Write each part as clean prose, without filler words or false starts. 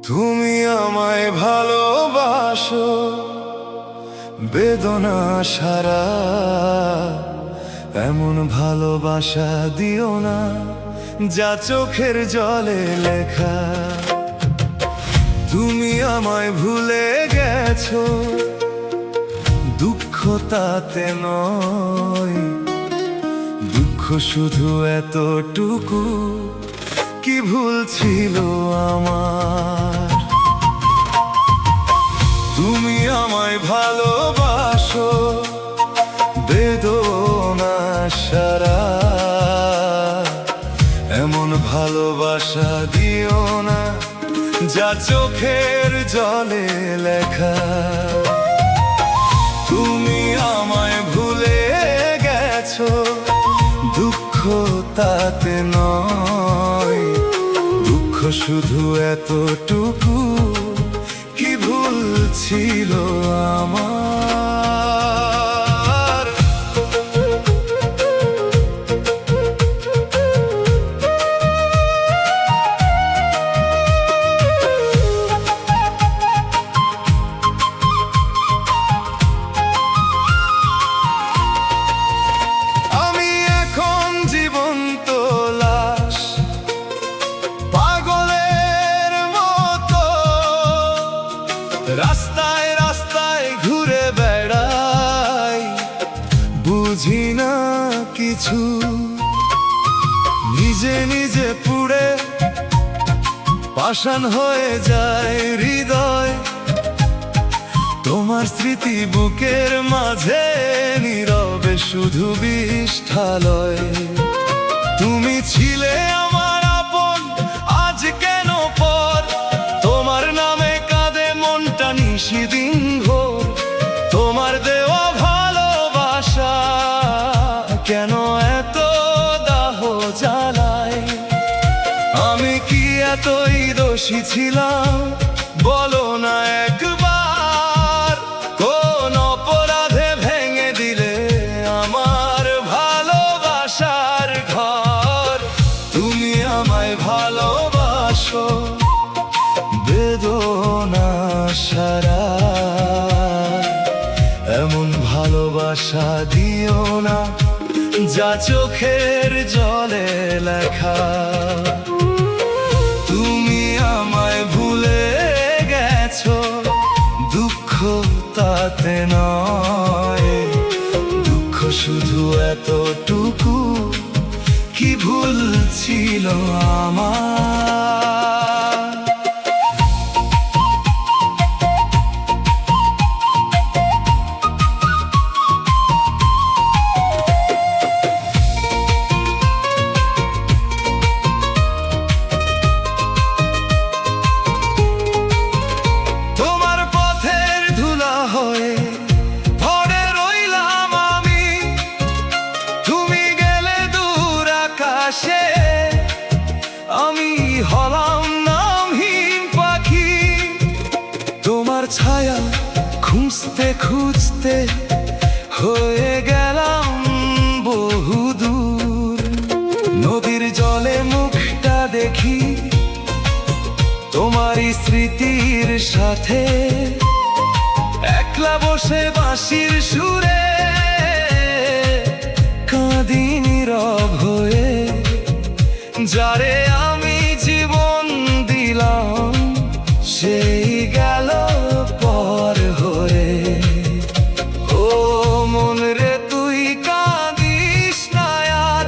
তুমি আমায় ভালোবাসো বেদনা সারা, এমন ভালোবাসা দিও না যা চোখের জলে লেখা। তুমি আমায় ভুলে গেছো, দুঃখ তাতে নয়, দুঃখ শুধু এতটুকু, কি ভুল ছিল আমার। তুমি আমায় ভালোবাসো বেদনা সারা, এমন ভালোবাসা দিও না যা চোখের জলে লেখা। তুমি আমায় ভুলে গেছো, দুঃখ তাতে নয়, দুঃখ শুধু এতটুকু, কি ভুল ছিল আমার। আমি এখন জীবন্ত লাশ, পাগলের মতো রাস্তায় রাস্তায় ঘুরে বেড়াই, বুঝি না কিছু, নিজে নিজে পুড়ে পাষাণ হয়ে যায় হৃদয়। তোমার স্মৃতি বুকের মাঝে নীরবে শুধু বিষ্ঠালয়। তুমি ছিলে আমার আপন, আজ কেন পর, তোমার নামে কাঁদে মনটা নিশিদিন ভোর। তোমার দেওয়া ভালোবাসা কেন এত দাহ জ্বালায়, আমি কি এতই দোষী ছিলাম, বলো না একবার, কোন অপরাধে ভেঙে দিলে আমার ভালোবাসার ঘর। তুমি আমায় ভালোবাসো বেদনা সারা, এমন ভালোবাসা দিও না যা চোখের জলে লেখা। তুমি আমায় ভুলে গেছো, দুঃখ তাতে নয়, দুঃখ শুধু এতটুকু, কি ভুল ছিল আমার। আমি হলাম নামহীন পাখি, তোমার ছায়া খুঁজতে খুঁজতে হয়ে গেলাম বহুদূর। নদীর জলে মুখটা দেখি তোমারই স্মৃতির সাথে, একলা বসে বাঁশির সুরে কাঁদি নীরব হয়ে। যারে আমি জীবন দিলাম সেই গেল পর হয়ে। ও মন রে তুই কাঁদিস না আর,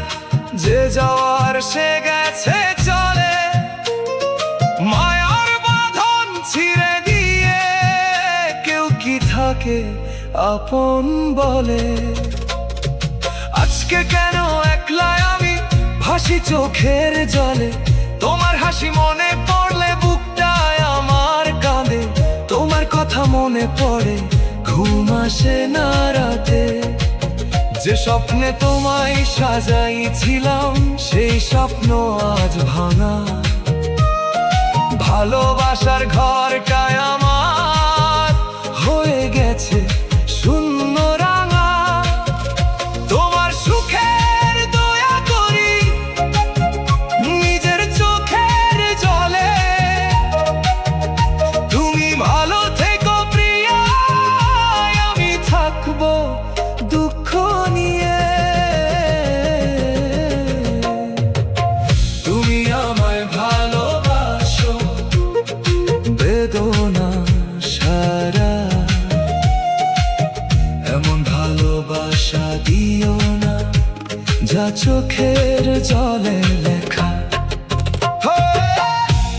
যে যাওয়ার সে গেছে চলে, মায়ার বাঁধন ছিঁড়ে দিয়ে কেউ কি থাকে আপন বলে। আজকে কেন একলা আমি ভাসি চোখের জলে, তোমার হাসি মনে পড়লে বুকটায় আমার কাঁদে। তোমার কথা মনে পড়ে, ঘুম আসে না রাতে, যে স্বপ্নে তোমায় সাজাইছিলাম সেই স্বপ্ন আজ ভাঙা। ভালোবাসার ঘরটায় আমার হয়ে গেছে শূন্য রাঙা। তোমার সুখের দয়া করি নিজের চোখের জলে, চোখের জলে লেখা।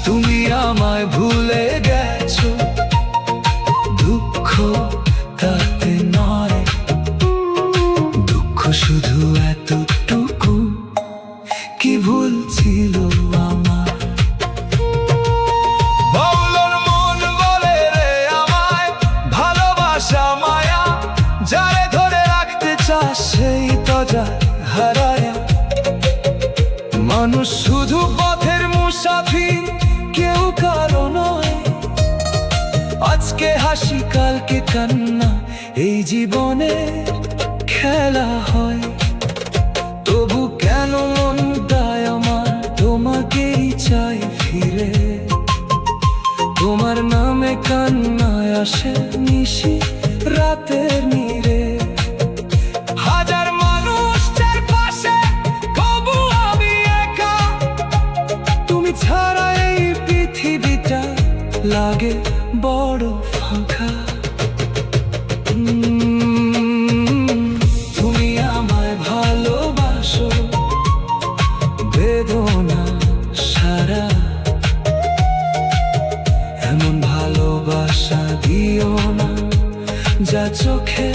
তুমি আমায় ভুলে গেছো, দুঃখ তাতে নয়, দুঃখ শুধু এতটুকু, কি ভুল ছিল আমার। বাউলর মন বলে রে আমায়, ভালোবাসা মায়া, যারে ধরে রাখতে চাস সেই তো যায় হারায়া। মানুষ শুধু পথের মুসাফির, কেউ কারো নয়, আজকে হাসি কালকে কান্না, এই জীবনের খেলা হয়। তবু কেন মনটায় আমার তোমাকেই চাই ফিরে, তোমার নামে কান্নায় আসে নিশি রাতের নীরে। হাজার মানুষ চারপাশে, তবু আমি একা, তুমি ছাড়া এই পৃথিবীটা লাগে বড় ফাঁকা। তুমি আমায় ভালোবাসো, বেদনা সারা, এমন ভালোবাসা দিও না যা চোখে